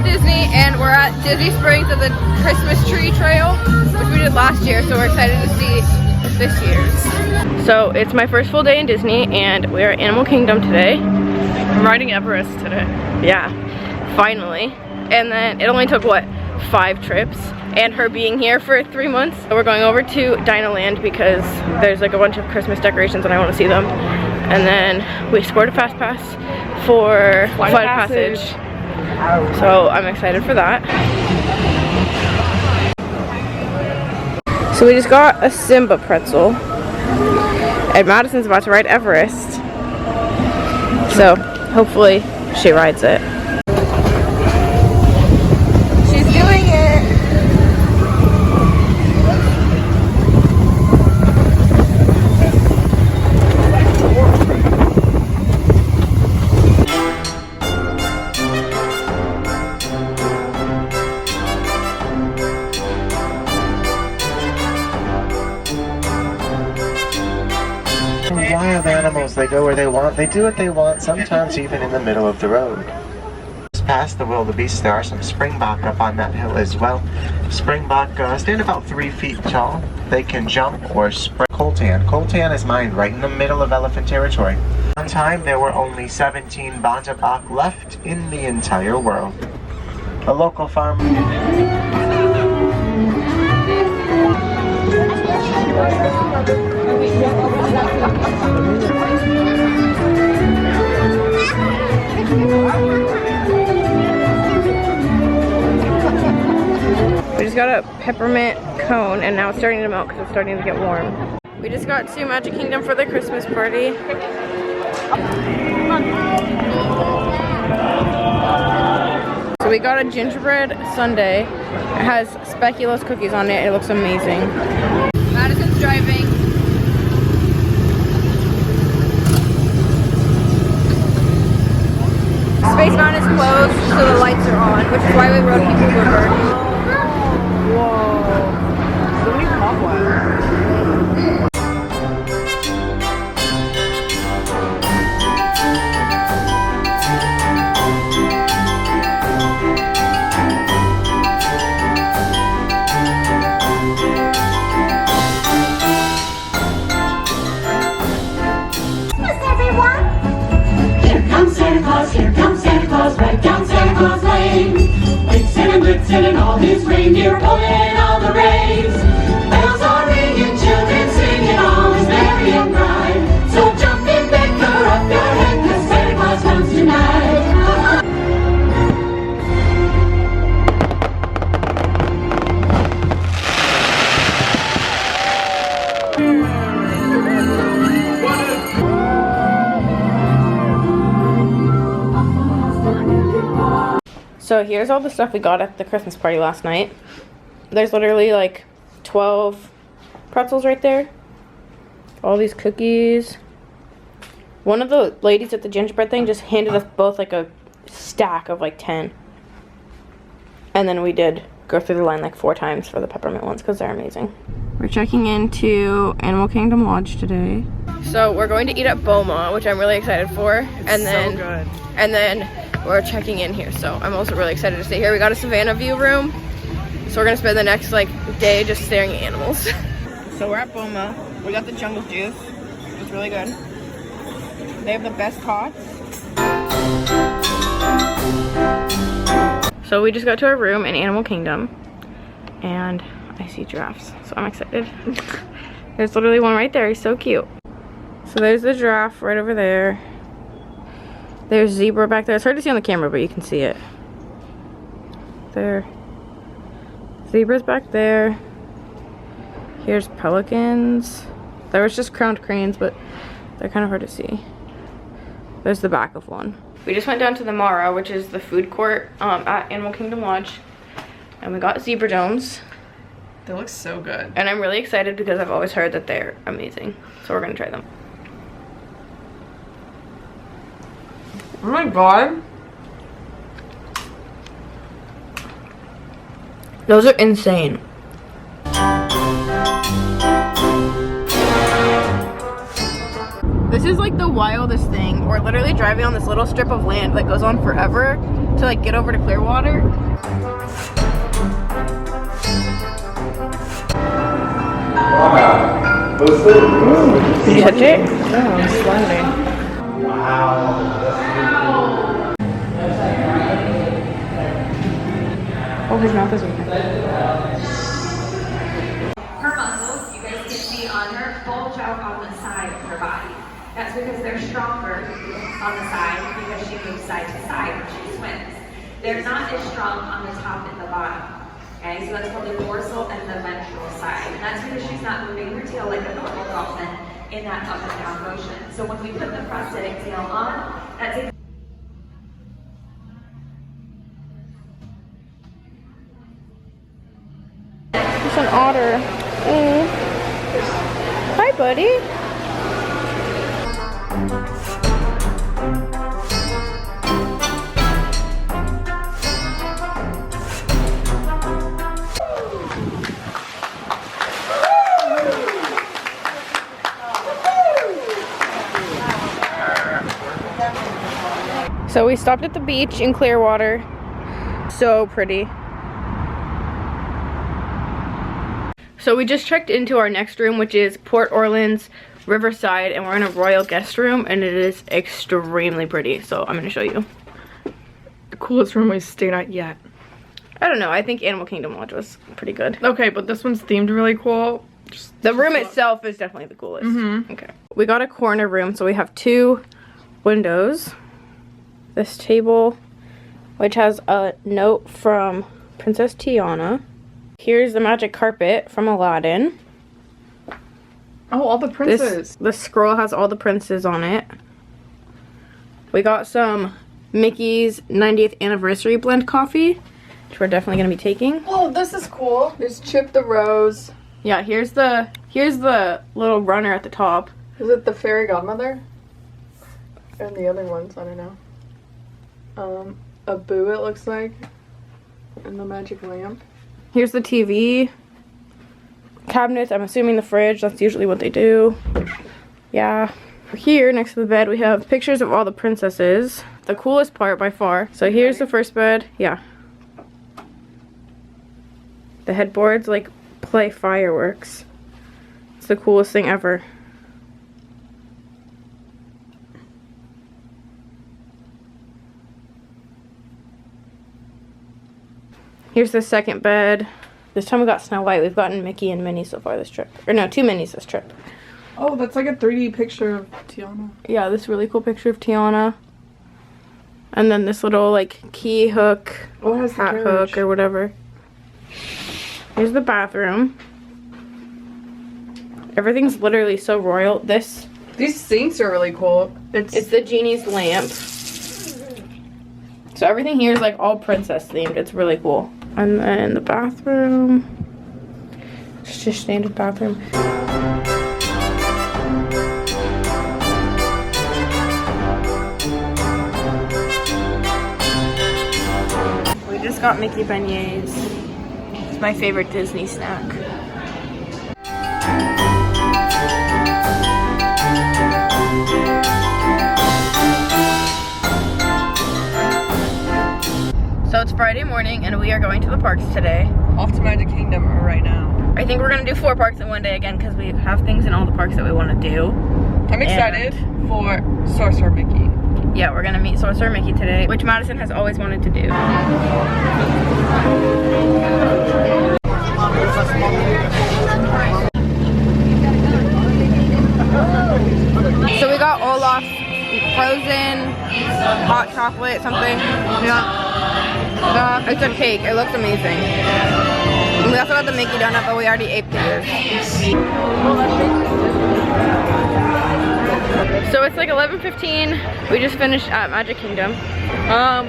to Disney, and we're at Disney Springs at the Christmas tree trail, which we did last year, so we're excited to see this year's. So it's my first full day in Disney, and we're at Animal Kingdom today. I'm riding Everest today. Yeah, finally. And then it only took, what, 5 trips? And her being here for 3 months. So we're going over to Dinoland because there's like a bunch of Christmas decorations and I want to see them. And then we scored a fast pass for Flight of Passage. So I'm excited for that. So we just got a Simba pretzel. And Madison's about to ride Everest. So hopefully she rides it. She's doing it. Wild animals, they go where they want, they do what they want, sometimes even in the middle of the road. Just past the wildebeest, there are some springbok up on that hill as well. Springbok stand about 3 feet tall. They can jump or sprint. Coltan. Coltan is mined right in the middle of elephant territory. One time, there were only 17 bantabak left in the entire world. A local farm. We just got a peppermint cone and now it's starting to melt because it's starting to get warm. We just got to Magic Kingdom for the Christmas party. So we got a gingerbread sundae. It has speculoos cookies on it. It looks amazing. Madison's driving. Space Mountain is closed, so the lights are on, which is why we rode People's River. Whoa. So many cobwebs. Here comes Santa Claus, right down Santa Claus Lane. Blitzen and all his reindeer pulling all the reins. Bells are ringing, children singing, all is merry and bright. So jump in bed, cover up your head, 'cause Santa Claus comes tonight. So here's all the stuff we got at the Christmas party last night. There's literally like 12 pretzels right there. All these cookies. One of the ladies at the gingerbread thing just handed us both like a stack of like 10. And then we did go through the line like 4 times for the peppermint ones because they're amazing. We're checking into Animal Kingdom Lodge today. So we're going to eat at Boma, which I'm really excited for. It's so good. And then we're checking in here, so I'm also really excited to stay here. We got a Savannah View room, so we're gonna spend the next like day just staring at animals. So we're at Boma. We got the jungle juice. It's really good. They have the best tots. So we just got to our room in Animal Kingdom, and I see giraffes, so I'm excited. There's literally one right there. He's so cute. So there's the giraffe right over there. There's zebra back there. It's hard to see on the camera, but you can see it. There. Zebra's back there. Here's pelicans. There was just crowned cranes, but they're kind of hard to see. There's the back of one. We just went down to the Mara, which is the food court at Animal Kingdom Lodge. And we got zebra domes. They look so good. And I'm really excited because I've always heard that they're amazing. So we're gonna try them. Oh my god. Those are insane. The This is like the wildest thing. We're literally driving on this little strip of land that goes on forever to like get over to Clearwater. Did you touch it? No, I'm sliding. Oh, his mouth is open. Her muscles, you guys can see on her, bulge out on the side of her body. That's because they're stronger on the side because she moves side to side when she swims. They're not as strong on the top and the bottom. Okay, so that's called the dorsal and the ventral side. And that's because she's not moving her tail like a normal dolphin in that up and down motion. So when we put the prosthetic tail on, that's It's an otter. Mm. Hi, buddy. So we stopped at the beach in Clearwater. So pretty. So we just checked into our next room, which is Port Orleans Riverside, and we're in a royal guest room, and it is extremely pretty. So I'm gonna show you. The coolest room we've stayed at yet. I don't know, I think Animal Kingdom Lodge was pretty good. Okay, but this one's themed really cool. The room itself is definitely the coolest. Okay. We got a corner room, so we have 2 windows. This table, which has a note from Princess Tiana. Here's the magic carpet from Aladdin. Oh, all the princes. The scroll has all the princes on it. We got some Mickey's 90th anniversary blend coffee, which we're definitely gonna be taking. Oh, this is cool. There's Chip the Rose. Yeah, here's the little runner at the top. Is it the fairy godmother? And the other ones, I don't know. A boo, it looks like. And the magic lamp. Here's the TV cabinets. I'm assuming the fridge. That's usually what they do. Yeah. Here, next to the bed, we have pictures of all the princesses. The coolest part by far. So here's the first bed. Yeah. The headboards, like, play fireworks. It's the coolest thing ever. Here's the second bed. This time we got Snow White. We've gotten Mickey and Minnie so far this trip. Or no, 2 Minnies this trip. Oh, that's like a 3D picture of Tiana. Yeah, this really cool picture of Tiana. And then this little, like, key hook, Oh, it has the hat carriage. hook, or whatever. Here's the bathroom. Everything's literally so royal. These sinks are really cool. It's the genie's lamp. So everything here is, like, all princess themed. It's really cool. And then the bathroom. It's just standard bathroom. We just got Mickey beignets. It's my favorite Disney snack. So it's Friday morning and we are going to the parks today. Off to Magic Kingdom right now. I think we're gonna do 4 parks in one day again because we have things in all the parks that we want to do. I'm excited for Sorcerer Mickey. Yeah, we're gonna meet Sorcerer Mickey today, which Madison has always wanted to do. So we got Olaf's frozen hot chocolate something. Yeah. It's a cake. It looks amazing. And we also got the Mickey donut, but we already ate theirs. So it's like 11:15. We just finished at Magic Kingdom.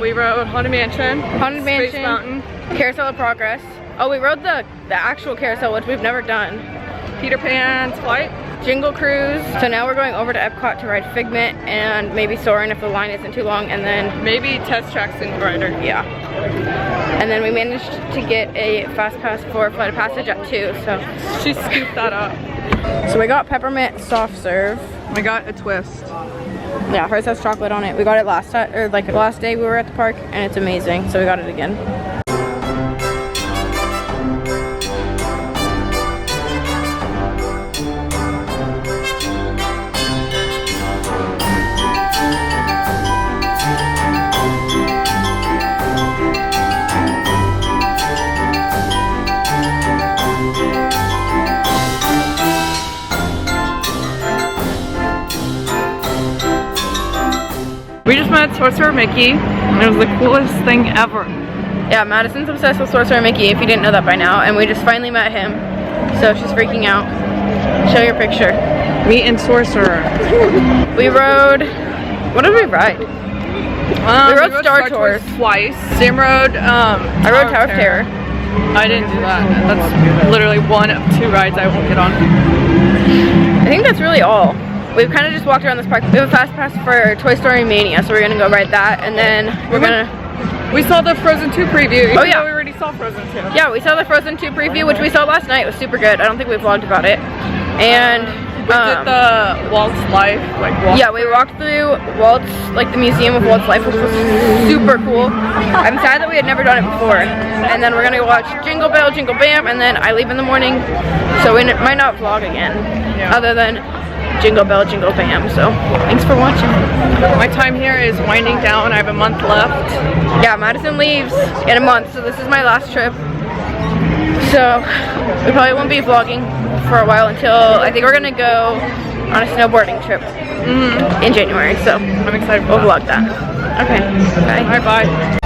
We rode Haunted Mansion. Haunted Mansion. Space Mountain. Carousel of Progress. Oh, we rode the actual carousel, which we've never done. Peter Pan's Flight. Jingle Cruise. So now we're going over to Epcot to ride Figment and maybe Soarin' if the line isn't too long, and then Maybe Test Track Single Rider. yeah. And then we managed to get a fast pass for Flight of Passage at 2. So She scooped that up. we got peppermint soft serve. I got a twist. Yeah, hers has chocolate on it. We got it last time, or like last day we were at the park, and it's amazing. So we got it again. We just met Sorcerer Mickey, and it was the coolest thing ever. Yeah, Madison's obsessed with Sorcerer Mickey, if you didn't know that by now, and we just finally met him. So she's freaking out. Show your picture. Me and Sorcerer. We rode, what did we ride? We rode Star Tours twice. Sam rode, I rode Tower of Terror. I didn't do that. That's literally one of 2 rides I won't get on. I think that's really all. We've kind of just walked around this park. We have a fast pass for Toy Story Mania, so we're gonna go ride that, and then we saw the Frozen 2 preview. Oh yeah, we already saw Frozen 2. Yeah, we saw the Frozen 2 preview, which we saw last night. It was super good. I don't think we vlogged about it. And we did the Walt's Life, yeah, we walked through Walt's, like the Museum of Walt's Life, which was super cool. I'm sad that we had never done it before. And then we're gonna watch Jingle Bell, Jingle Bam, and then I leave in the morning, so we might not vlog again, other than Jingle Bell, Jingle Bam. So thanks for watching. My time here is winding down. I have a month left. Yeah, Madison leaves in a month, so this is my last trip. So we probably won't be vlogging for a while until I think we're gonna go on a snowboarding trip in January. So I'm excited. We'll vlog that. Okay. Bye. Bye.